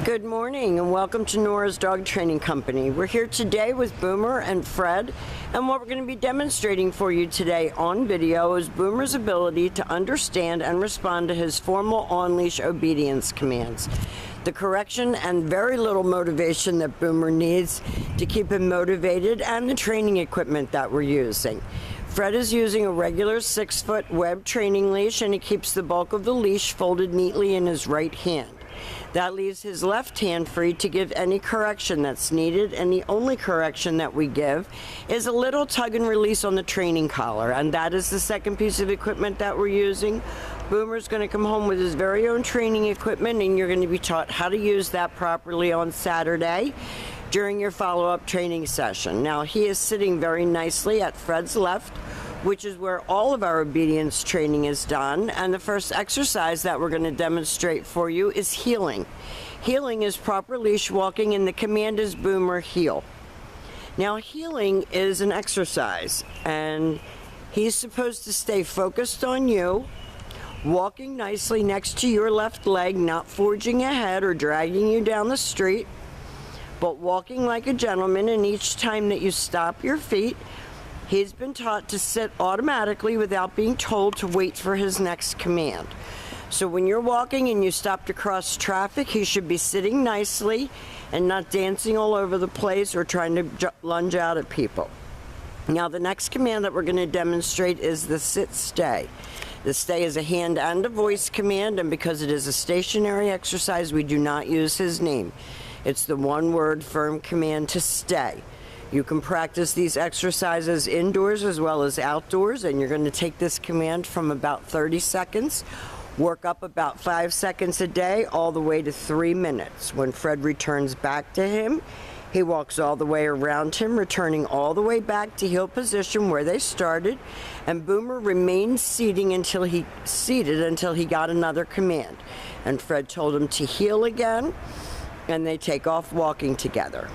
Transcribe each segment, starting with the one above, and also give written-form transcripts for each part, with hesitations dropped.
Good morning and welcome to Nora's Dog Training Company. We're here today with Boomer and Fred, and what we're going to be demonstrating for you today on video is Boomer's ability to understand and respond to his formal on-leash obedience commands. The correction and very little motivation that Boomer needs to keep him motivated, and the training equipment that we're using. Fred is using a regular 6-foot web training leash, and he keeps the bulk of the leash folded neatly in his right hand. That leaves his left hand free to give any correction that's needed, and the only correction that we give is a little tug and release on the training collar, and that is the second piece of equipment that we're using. Boomer's going to come home with his very own training equipment, and you're going to be taught how to use that properly on Saturday during your follow-up training session. Now, he is sitting very nicely at Fred's left, which is where all of our obedience training is done. And the first exercise that we're going to demonstrate for you is heeling. Heeling is proper leash walking, and the command is Boomer heel. Now, heeling is an exercise, and he's supposed to stay focused on you, walking nicely next to your left leg, not forging ahead or dragging you down the street, but walking like a gentleman. And each time that you stop your feet, he's been taught to sit automatically without being told to wait for his next command. So when you're walking and you stop to cross traffic, he should be sitting nicely and not dancing all over the place or trying to lunge out at people. Now, the next command that we're going to demonstrate is the sit-stay. The stay is a hand and a voice command, and because it is a stationary exercise, we do not use his name. It's the one-word firm command to stay. You can practice these exercises indoors as well as outdoors, and you're going to take this command from about 30 seconds, work up about 5 seconds a day, all the way to 3 minutes. When Fred returns back to him, he walks all the way around him, returning all the way back to heel position where they started, and Boomer remains seated until he got another command. And Fred told him to heel again, and they take off walking together.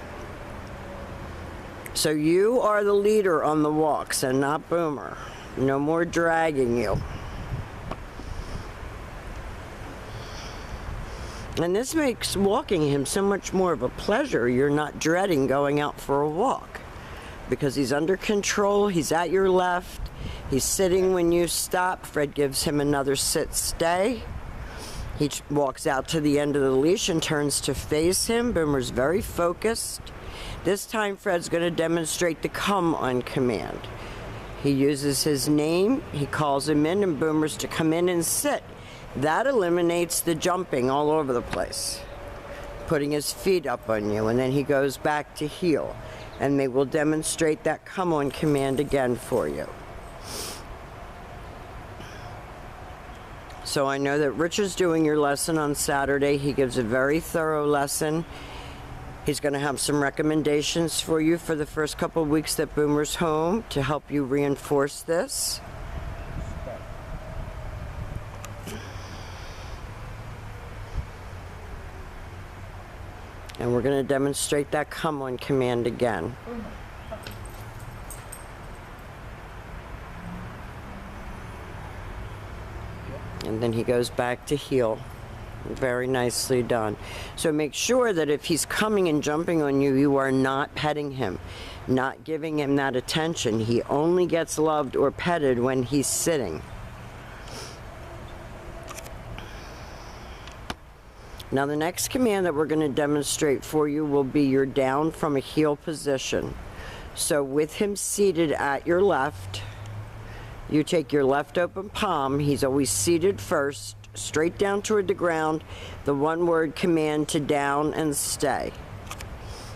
So you are the leader on the walks and not Boomer. No more dragging you. And this makes walking him so much more of a pleasure. You're not dreading going out for a walk because he's under control. He's at your left. He's sitting when you stop. Fred gives him another sit-stay. He walks out to the end of the leash and turns to face him. Boomer's very focused. This time, Fred's going to demonstrate the come on command. He uses his name, he calls him in, and Boomer's to come in and sit. That eliminates the jumping all over the place, putting his feet up on you, and then he goes back to heel. And they will demonstrate that come on command again for you. So I know that Rich is doing your lesson on Saturday. He gives a very thorough lesson. He's going to have some recommendations for you for the first couple of weeks that Boomer's home to help you reinforce this. And we're going to demonstrate that come on command again. And then he goes back to heel. Very nicely done. So make sure that if he's coming and jumping on you, you are not petting him, not giving him that attention. He only gets loved or petted when he's sitting. Now, the next command that we're going to demonstrate for you will be your down from a heel position. So with him seated at your left, you take your left open palm. He's always seated first, straight down toward the ground, the one-word command to down and stay.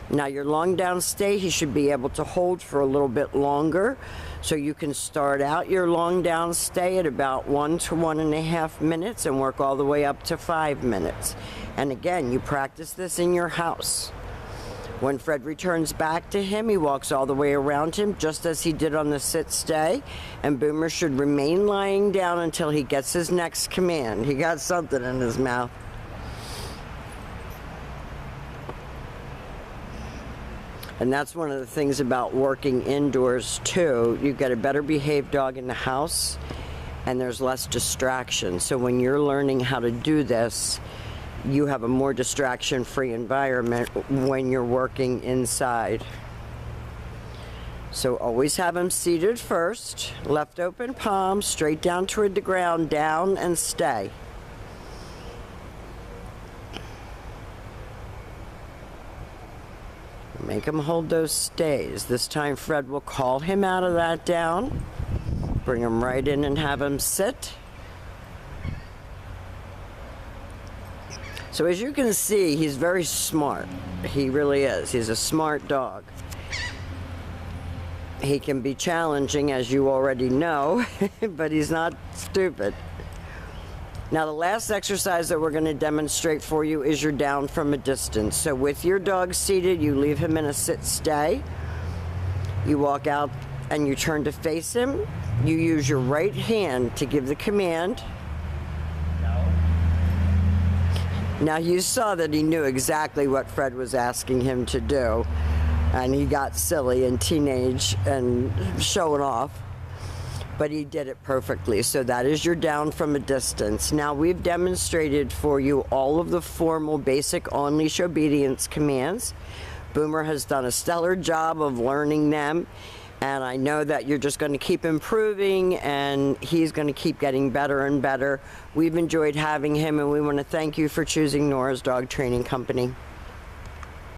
Now, your long down stay, he should be able to hold for a little bit longer. So you can start out your long down stay at about 1 to 1.5 minutes and work all the way up to 5 minutes. And again, you practice this in your house. When Fred returns back to him, he walks all the way around him, just as he did on the sit-stay, and Boomer should remain lying down until he gets his next command. He got something in his mouth. And that's one of the things about working indoors, too. You get a better behaved dog in the house, and there's less distraction. So when you're learning how to do this, you have a more distraction-free environment when you're working inside. So always have him seated first, left open palm, straight down toward the ground, down and stay. Make him hold those stays. This time Fred will call him out of that down, bring him right in and have him sit. So as you can see, he's very smart. He really is. He's a smart dog. He can be challenging, as you already know, but he's not stupid. Now, the last exercise that we're going to demonstrate for you is your down from a distance. So with your dog seated, you leave him in a sit-stay. You walk out and you turn to face him. You use your right hand to give the command. Now, you saw that he knew exactly what Fred was asking him to do, and he got silly and teenage and showing off, but he did it perfectly. So that is your down from a distance. Now, we've demonstrated for you all of the formal basic on-leash obedience commands. Boomer has done a stellar job of learning them, and I know that you're just going to keep improving, and he's going to keep getting better and better. We've enjoyed having him, and we want to thank you for choosing Nora's Dog Training Company.